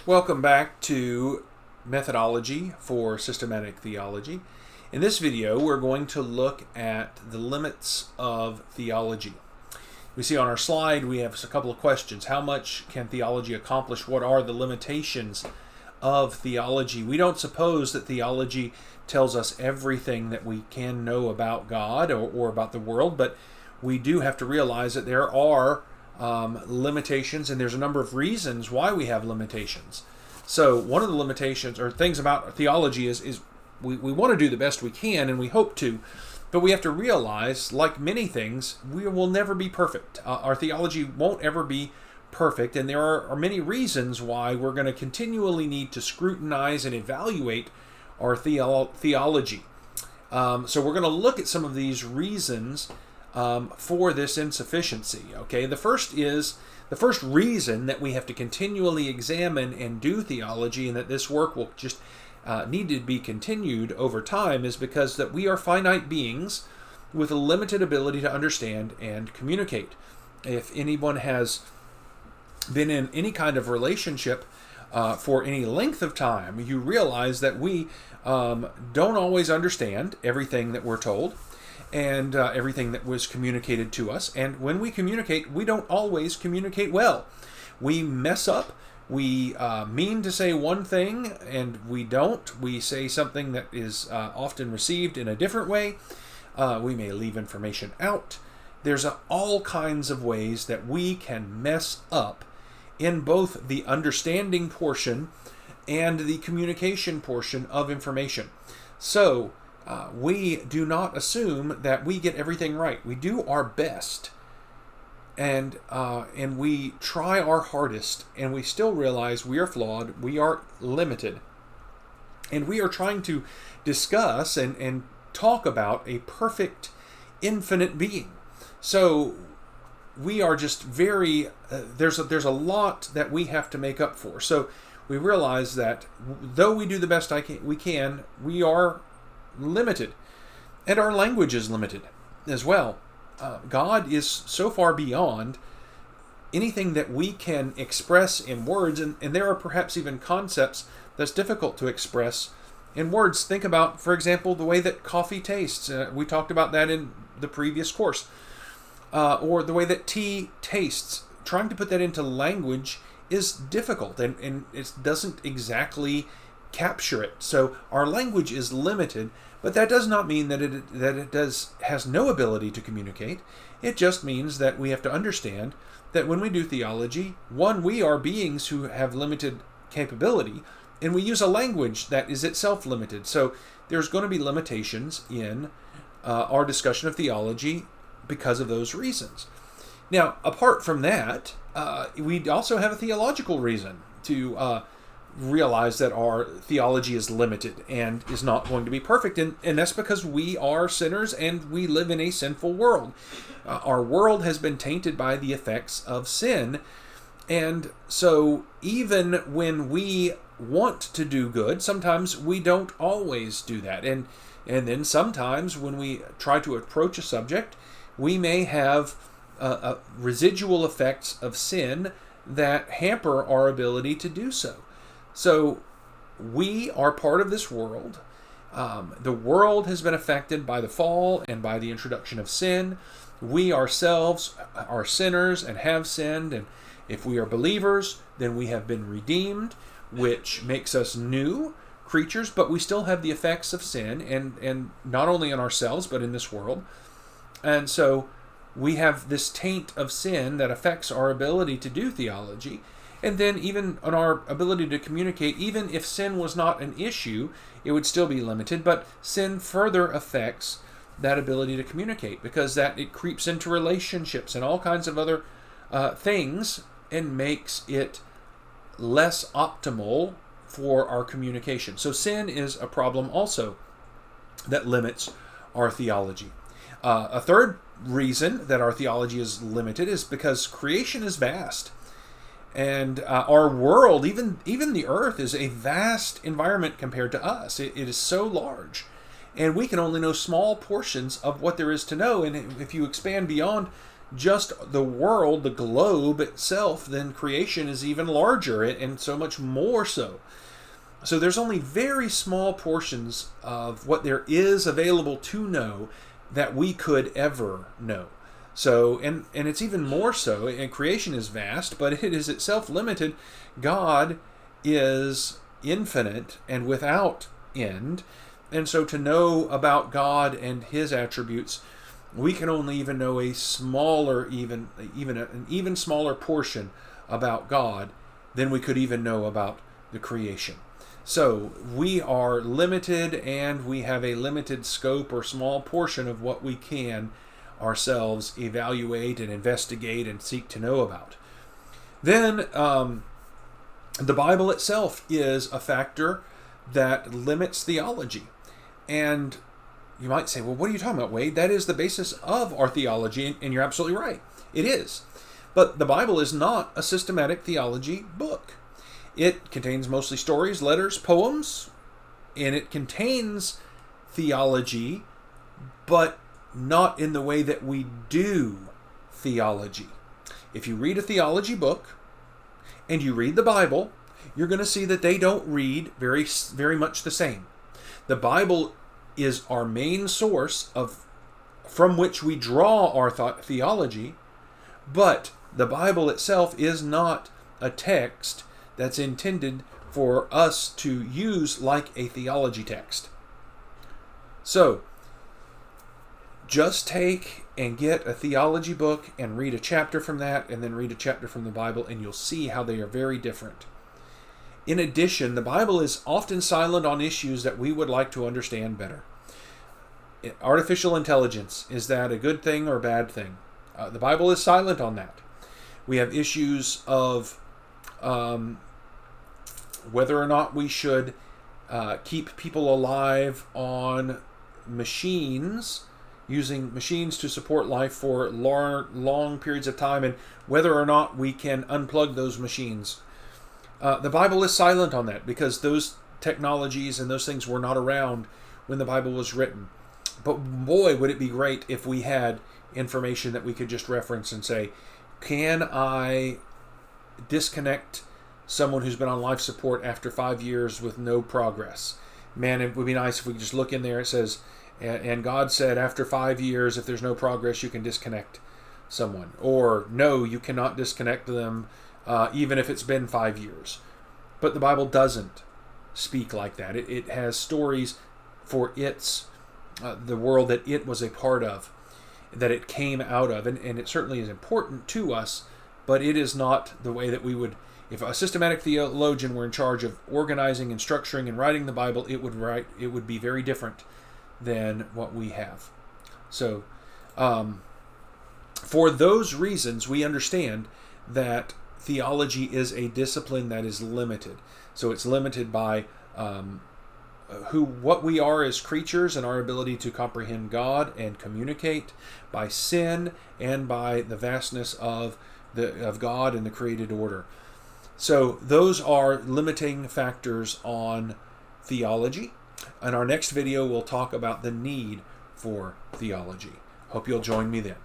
Welcome back to Methodology for Systematic Theology. In this video, we're going to look at the limits of theology. We see on our slide we have a couple of questions. How much can theology accomplish? What are the limitations of theology? We don't suppose that theology tells us everything that we can know about God or about the world, but we do have to realize that there are limitations, and there's a number of reasons why we have limitations. So one of the limitations or things about theology is we want to do the best we can, and we hope to, but we have to realize, like many things, we will never be perfect. Our theology won't ever be perfect, and there are many reasons why we're going to continually need to scrutinize and evaluate our theology. So we're going to look at some of these reasons for this insufficiency. Okay, the first reason that we have to continually examine and do theology, and that this work will just need to be continued over time, is because that we are finite beings with a limited ability to understand and communicate. If anyone has been in any kind of relationship for any length of time, you realize that we don't always understand everything that we're told and everything that was communicated to us. And when we communicate, we don't always communicate well. We mess up. We mean to say one thing, and we don't. We say something that is often received in a different way. We may leave information out. There's all kinds of ways that we can mess up in both the understanding portion and the communication portion of information. So, we do not assume that we get everything right. We do our best, and we try our hardest, and we still realize we are flawed, we are limited, and we are trying to discuss and talk about a perfect, infinite being. So we are just very there's a lot that we have to make up for. So we realize that though we do the best we can, we are limited, and our language is limited as well. God is so far beyond anything that we can express in words, and there are perhaps even concepts that's difficult to express in words. Think about, for example, the way that coffee tastes. We talked about that in the previous course. Or the way that tea tastes. Trying to put that into language is difficult, and it doesn't exactly capture it. So our language is limited, but that does not mean that it has no ability to communicate. It just means that we have to understand that when we do theology, one, we are beings who have limited capability, and we use a language that is itself limited. So there's going to be limitations in our discussion of theology because of those reasons. Now, apart from that, we also have a theological reason to realize that our theology is limited and is not going to be perfect, and that's because we are sinners and we live in a sinful world. Our world has been tainted by the effects of sin, and so even when we want to do good, sometimes we don't always do that, and then sometimes when we try to approach a subject, we may have residual effects of sin that hamper our ability to do so. So we are part of this world. The world has been affected by the fall and by the introduction of sin. We ourselves are sinners and have sinned, and if we are believers, then we have been redeemed, which makes us new creatures, but we still have the effects of sin, and not only in ourselves, but in this world. And so we have this taint of sin that affects our ability to do theology. And then even on our ability to communicate, even if sin was not an issue, it would still be limited. But sin further affects that ability to communicate, because that it creeps into relationships and all kinds of other things, and makes it less optimal for our communication. So sin is a problem also that limits our theology. A third reason that our theology is limited is because creation is vast. And our world, even the earth, is a vast environment compared to us. It is so large. And we can only know small portions of what there is to know. And if you expand beyond just the world, the globe itself, then creation is even larger and so much more so. So there's only very small portions of what there is available to know that we could ever know. So, and it's even more so, and creation is vast, but it is itself limited. God is infinite and without end. And so to know about God and his attributes, we can only even know a smaller, an even smaller portion about God than we could even know about the creation. So we are limited, and we have a limited scope or small portion of what we can ourselves evaluate and investigate and seek to know about. Then the Bible itself is a factor that limits theology. And you might say, well, what are you talking about, Wade? That is the basis of our theology, and you're absolutely right. It is. But the Bible is not a systematic theology book. It contains mostly stories, letters, poems, and it contains theology, but not in the way that we do theology. If you read a theology book and you read the Bible, you're going to see that they don't read very, very much the same. The Bible is our main source from which we draw our theology, but the Bible itself is not a text that's intended for us to use like a theology text. So, just take and get a theology book and read a chapter from that, and then read a chapter from the Bible, and you'll see how they are very different. In addition, the Bible is often silent on issues that we would like to understand better. Artificial intelligence, is that a good thing or a bad thing? The Bible is silent on that. We have issues of whether or not we should keep people alive on machines, using machines to support life for long periods of time, and whether or not we can unplug those machines. The Bible is silent on that because those technologies and those things were not around when the Bible was written. But boy, would it be great if we had information that we could just reference and say, can I disconnect someone who's been on life support after 5 years with no progress? Man, it would be nice if we could just look in there. It says, and God said, after 5 years, if there's no progress, you can disconnect someone. Or, no, you cannot disconnect them, even if it's been 5 years. But the Bible doesn't speak like that. It has stories for the world that it was a part of, that it came out of, and it certainly is important to us, but it is not the way that we would. If a systematic theologian were in charge of organizing and structuring and writing the Bible, it would be very different than what we have. So, for those reasons, we understand that theology is a discipline that is limited. So it's limited by what we are as creatures and our ability to comprehend God and communicate, by sin, and by the vastness of God and the created order. So those are limiting factors on theology. In our next video, we'll talk about the need for theology. Hope you'll join me then.